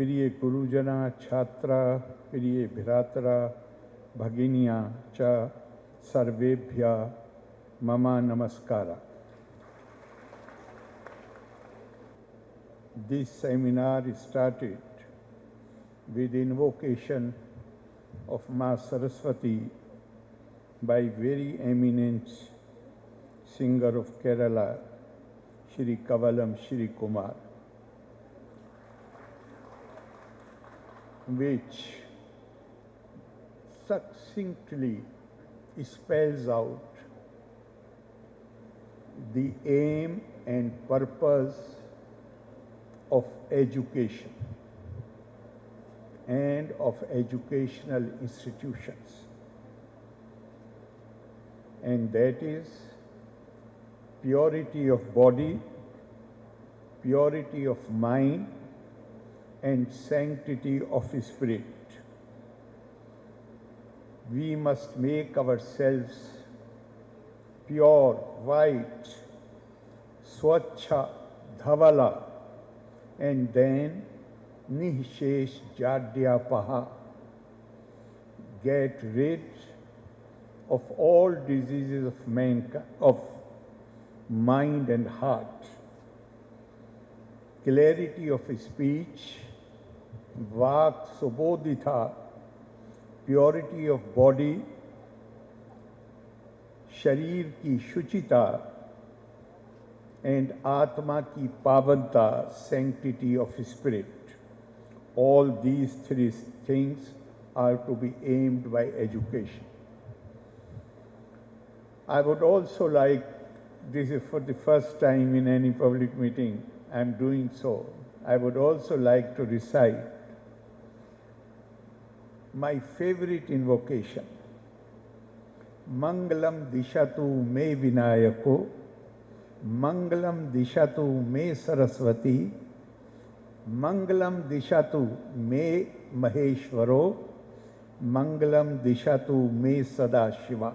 प्रिय गुरुजना छात्रा प्रिय भ्रातरा भगिनिया च सर्वेभ्य मम नमस्कार. This seminar started with invocation of Ma Saraswati by very eminent singer of Kerala, Shri Kavalam Shri Kumar, which succinctly spells out the aim and purpose of education and of educational institutions, and that is purity of body, purity of mind, and sanctity of spirit. We must make ourselves pure, white, swachha, dhavala, and then nihshesh jadyapaha, get rid of all diseases of mankind, of mind and heart, clarity of speech, vak subodhita, purity of body, sharir ki shuchita, and Atma ki pavanta, sanctity of spirit. All these three things are to be aimed by education. I would also like, this is for the first time in any public meeting I am doing so, I would also like to recite my favorite invocation. Mangalam dishatu me vinayako, Mangalam dishatu me Saraswati, Mangalam dishatu me Maheshwaro, Mangalam dishatu me Sadashiva.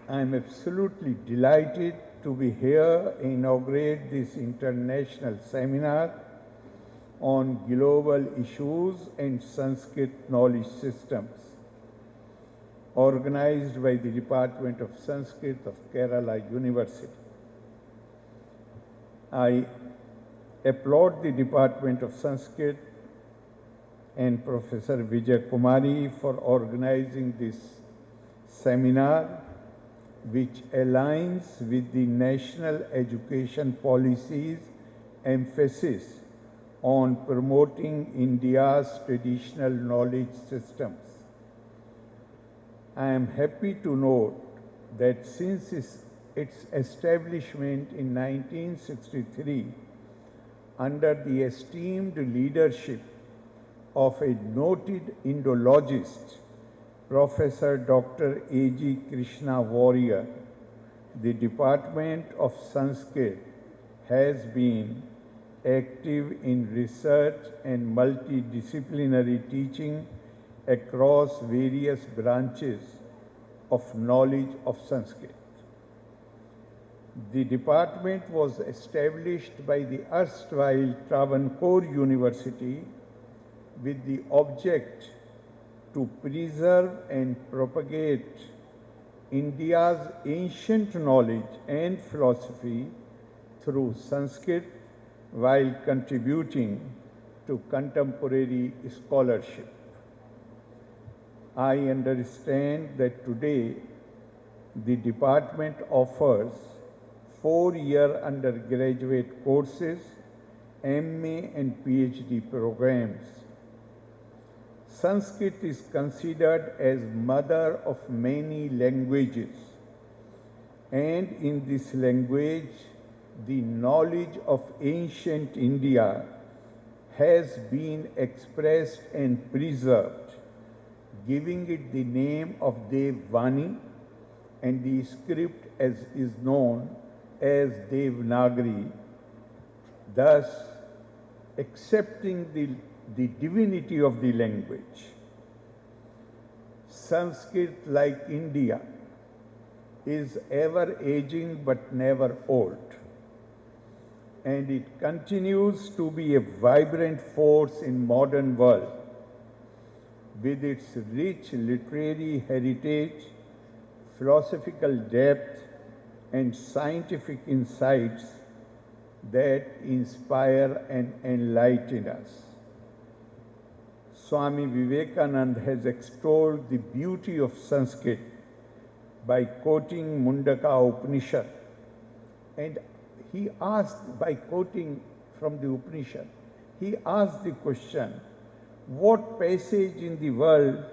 I am absolutely delighted to be here to inaugurate this international seminar on global issues and Sanskrit knowledge systems, organized by the Department of Sanskrit of Kerala University. I applaud the Department of Sanskrit and Professor Vijay Kumari for organizing this seminar, which aligns with the national education policy's emphasis on promoting India's traditional knowledge systems. I am happy to note that since its establishment in 1963, under the esteemed leadership of a noted Indologist, Professor Dr. A.G. Krishna Warrior, the Department of Sanskrit has been active in research and multidisciplinary teaching across various branches of knowledge of Sanskrit. The department was established by the erstwhile Travancore University with the object to preserve and propagate India's ancient knowledge and philosophy through Sanskrit while contributing to contemporary scholarship. I understand that today the department offers 4-year undergraduate courses, MA and PhD programs. Sanskrit is considered as mother of many languages, and in this language, the knowledge of ancient India has been expressed and preserved, giving it the name of Devvani, and the script as is known as Devanagari, thus accepting the divinity of the language. Sanskrit, like India, is ever aging but never old. and it continues to be a vibrant force in modern world. With its rich literary heritage, philosophical depth, and scientific insights that inspire and enlighten us. Swami Vivekananda has extolled the beauty of Sanskrit by quoting Mundaka Upanishad, and he asked, by quoting from the Upanishad, he asked the question, what passage in the world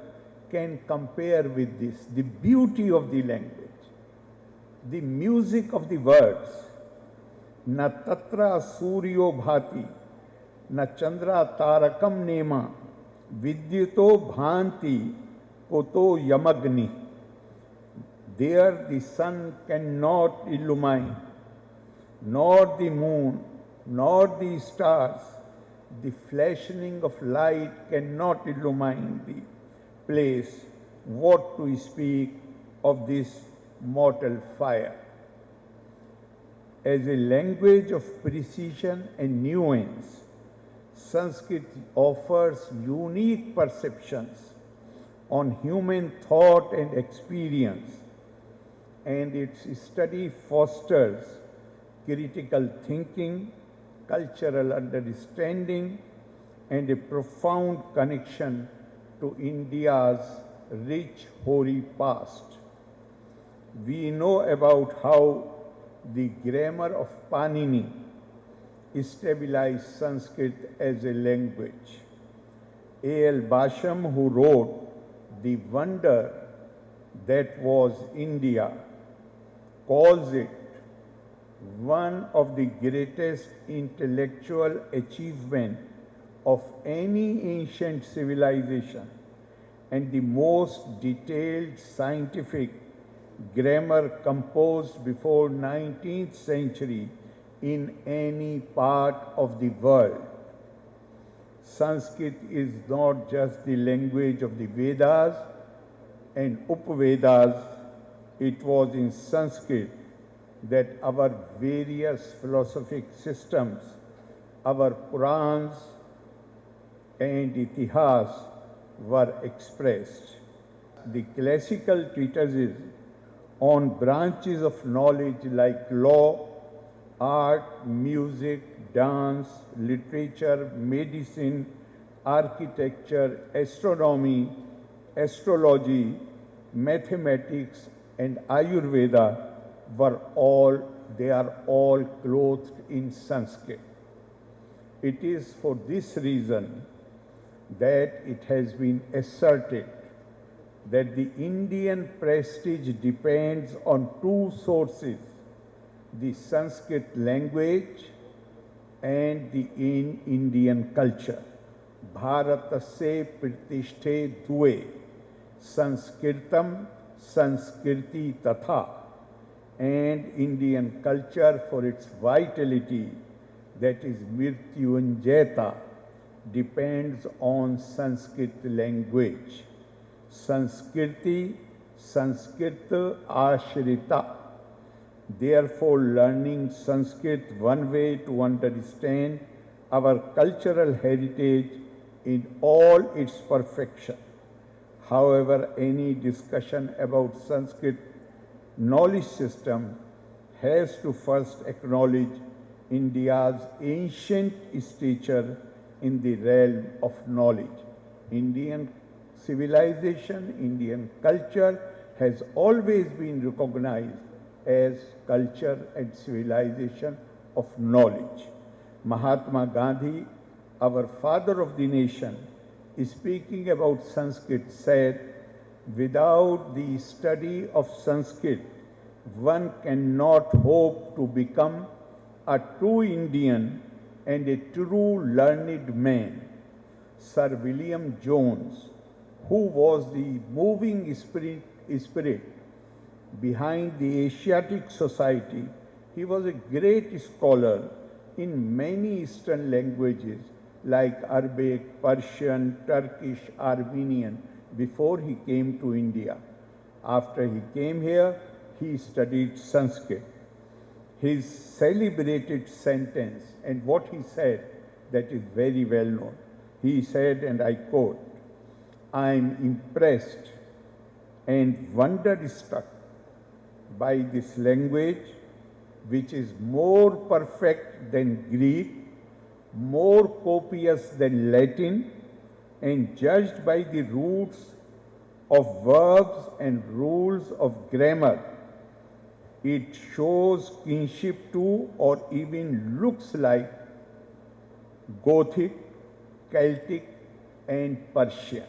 can compare with this? The beauty of the language, the music of the words. Na tatra suryo bhati, na chandra tarakam nema, vidyuto bhanti koto yamagni. There the sun cannot illumine, nor the moon, nor the stars. The flashing of light cannot illumine the place. What to speak of this mortal fire? As a language of precision and nuance, Sanskrit offers unique perceptions on human thought and experience, and its study fosters critical thinking, cultural understanding, and a profound connection to India's rich hoary past. We know about how the grammar of Panini stabilized Sanskrit as a language. A.L. Basham, who wrote The Wonder That Was India, calls it one of the greatest intellectual achievements of any ancient civilization and the most detailed scientific grammar composed before 19th century in any part of the world. Sanskrit is not just the language of the Vedas and Upavedas. It was in Sanskrit that our various philosophic systems, our Purans and Itihas were expressed. The classical treatises on branches of knowledge like law, art, music, dance, literature, medicine, architecture, astronomy, astrology, mathematics, and Ayurveda they are all clothed in Sanskrit. It is for this reason that it has been asserted that the Indian prestige depends on two sources, the Sanskrit language and the Indian culture. Bharatasya pratishthe dve, Sanskritam Sanskriti tatha, and Indian culture for its vitality, that is Mrityunjayata, depends on Sanskrit language. Sanskriti, Sanskrita Ashrita. Therefore, learning Sanskrit one way to understand our cultural heritage in all its perfection. However, any discussion about Sanskrit knowledge system has to first acknowledge India's ancient stature in the realm of knowledge. Indian civilization, Indian culture has always been recognized as culture and civilization of knowledge. Mahatma Gandhi, our father of the nation, speaking about Sanskrit, said, without the study of Sanskrit, one cannot hope to become a true Indian and a true learned man. Sir William Jones, who was the moving spirit behind the Asiatic Society, he was a great scholar in many Eastern languages like Arabic, Persian, Turkish, Armenian before he came to India. After he came here, he studied Sanskrit. His celebrated sentence, and what he said, that is very well known. He said, and I quote, "I am impressed and wonderstruck by this language, which is more perfect than Greek, more copious than Latin, and judged by the roots of verbs and rules of grammar, it shows kinship to or even looks like Gothic, Celtic, and Persian."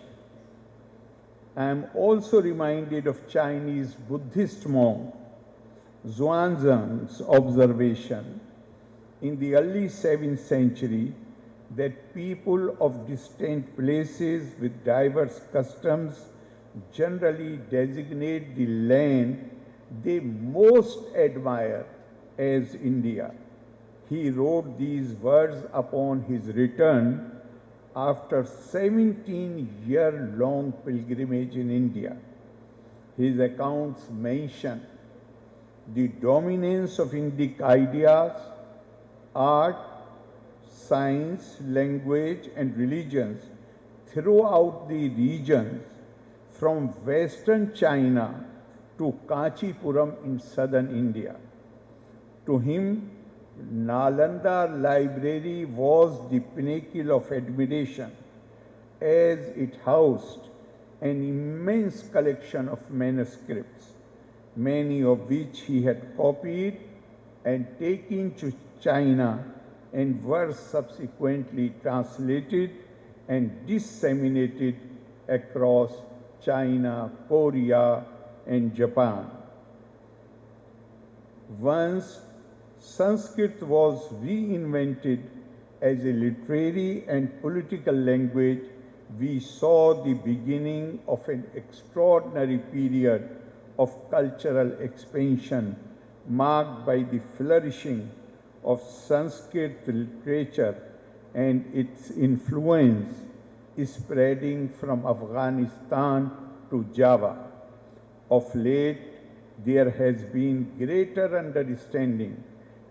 I am also reminded of Chinese Buddhist monk Xuanzang's observation in the early 7th century that people of distant places with diverse customs generally designate the land they most admire as India. He wrote these words upon his return after 17-year-long pilgrimage in India. His accounts mention the dominance of Indic ideas, art, science, language, and religions throughout the regions from western China to Kanchipuram in southern India. To him, Nalanda Library was the pinnacle of admiration, as it housed an immense collection of manuscripts, many of which he had copied and taken to China and were subsequently translated and disseminated across China, Korea, and Japan. Once Sanskrit was reinvented as a literary and political language, we saw the beginning of an extraordinary period of cultural expansion marked by the flourishing of Sanskrit literature and its influence spreading from Afghanistan to Java. Of late, there has been greater understanding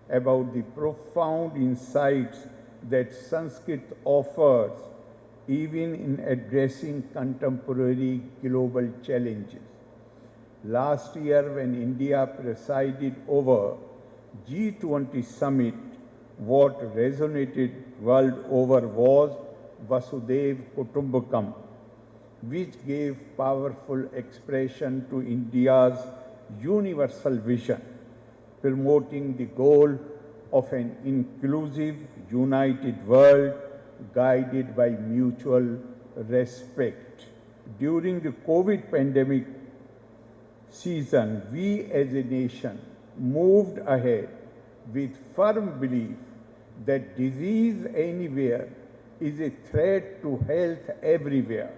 about the profound insights that Sanskrit offers even in addressing contemporary global challenges. Last year, when India presided over G20 summit, what resonated world over was Vasudev Kutumbakam, which gave powerful expression to India's universal vision, promoting the goal of an inclusive, united world guided by mutual respect. During the COVID pandemic season, we as a nation moved ahead with firm belief that disease anywhere is a threat to health everywhere.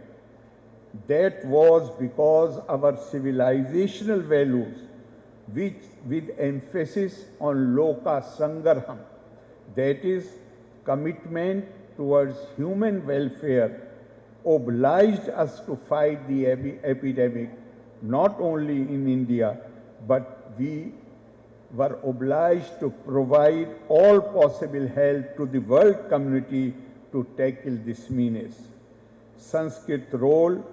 That was because our civilizational values, which with emphasis on loka sangarham, that is, commitment towards human welfare, obliged us to fight the epidemic not only in India, but we were obliged to provide all possible help to the world community to tackle this menace. Sanskrit's role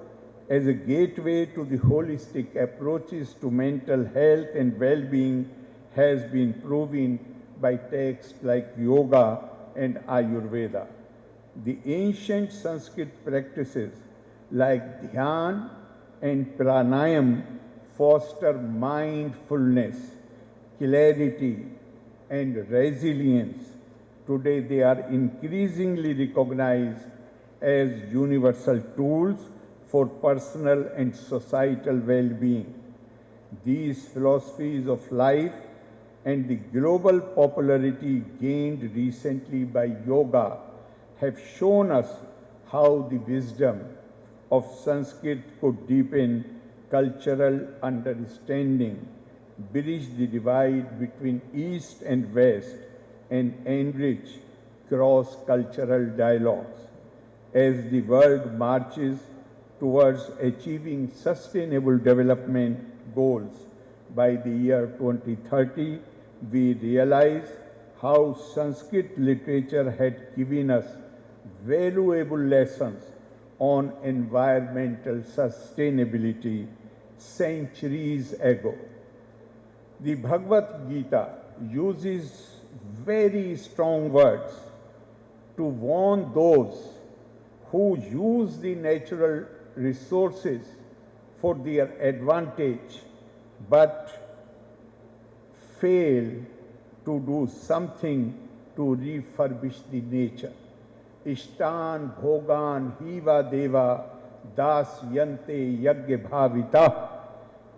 as a gateway to the holistic approaches to mental health and well-being has been proven by texts like yoga and Ayurveda. The ancient Sanskrit practices like dhyan and pranayam foster mindfulness, clarity, and resilience. Today they are increasingly recognized as universal tools for personal and societal well-being. These philosophies of life and the global popularity gained recently by yoga have shown us how the wisdom of Sanskrit could deepen cultural understanding, bridge the divide between East and West, and enrich cross-cultural dialogues. As the world marches towards achieving sustainable development goals by the year 2030, we realize how Sanskrit literature had given us valuable lessons on environmental sustainability centuries ago. The Bhagavad Gita uses very strong words to warn those who use the natural resources for their advantage but fail to do something to refurbish the nature. Ishtan bhogan hiva deva das yante yagya bhavita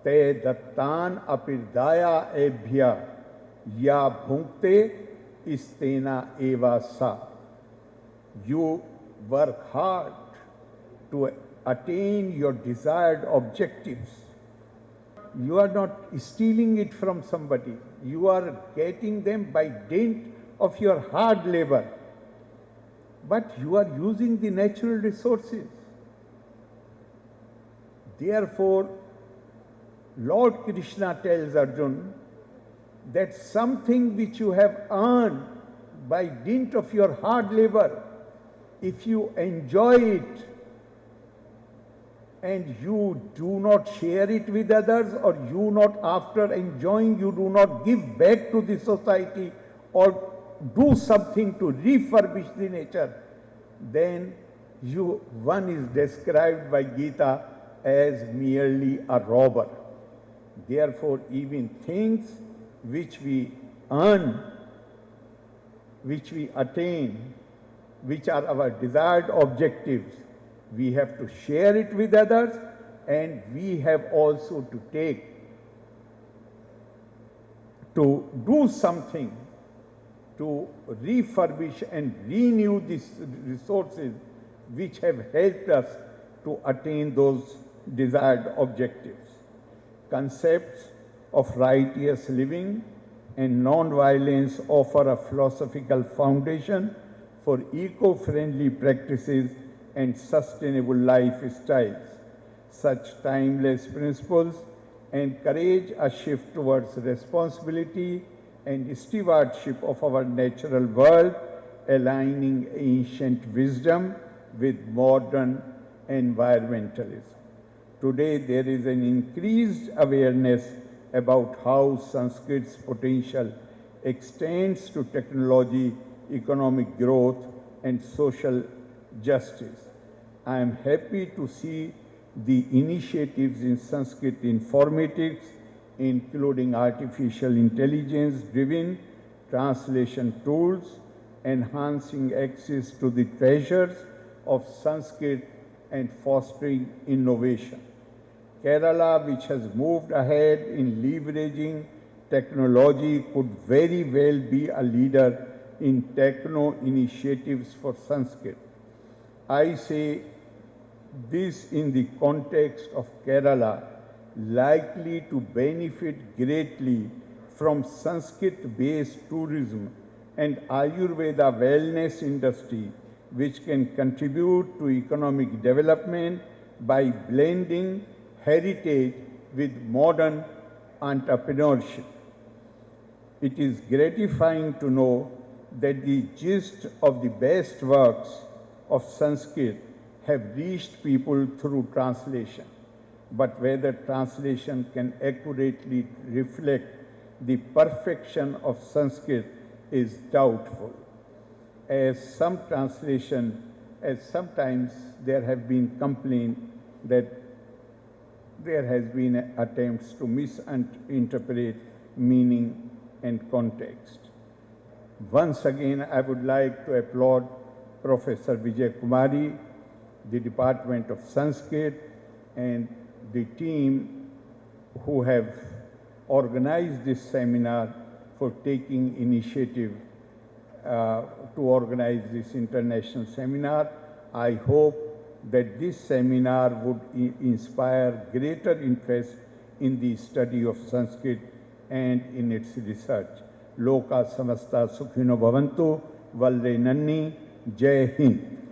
te dattan apirdaya ebhya ya bhunkte istena eva sa. You work hard to attain your desired objectives. You are not stealing it from somebody. You are getting them by dint of your hard labor. But you are using the natural resources. Therefore, Lord Krishna tells Arjuna that something which you have earned by dint of your hard labor, if you enjoy it and you do not share it with others, or you not, after enjoying, you do not give back to the society or do something to refurbish the nature, then one is described by Gita as merely a robber. Therefore, even things which we earn, which we attain, which are our desired objectives, we have to share it with others, and we have also to do something to refurbish and renew these resources which have helped us to attain those desired objectives. Concepts of righteous living and non-violence offer a philosophical foundation for eco-friendly practices and sustainable lifestyles. Such timeless principles encourage a shift towards responsibility and stewardship of our natural world, aligning ancient wisdom with modern environmentalism. Today, there is an increased awareness about how Sanskrit's potential extends to technology, economic growth, and social justice. I am happy to see the initiatives in Sanskrit informatics, including artificial intelligence-driven translation tools, enhancing access to the treasures of Sanskrit and fostering innovation. Kerala, which has moved ahead in leveraging technology, could very well be a leader in techno initiatives for Sanskrit. I say this in the context of Kerala, likely to benefit greatly from Sanskrit-based tourism and Ayurveda wellness industry, which can contribute to economic development by blending heritage with modern entrepreneurship. It is gratifying to know that the gist of the best works of Sanskrit have reached people through translation. But whether translation can accurately reflect the perfection of Sanskrit is doubtful. As sometimes there have been complaints that there has been attempts to misinterpret meaning and context. Once again, I would like to applaud Professor Vijay Kumari, the Department of Sanskrit, and the team who have organized this seminar for taking initiative to organize this international seminar. I hope that this seminar would inspire greater interest in the study of Sanskrit and in its research. Loka samasta sukhino bhavantu, valre nanni, Jai Hind.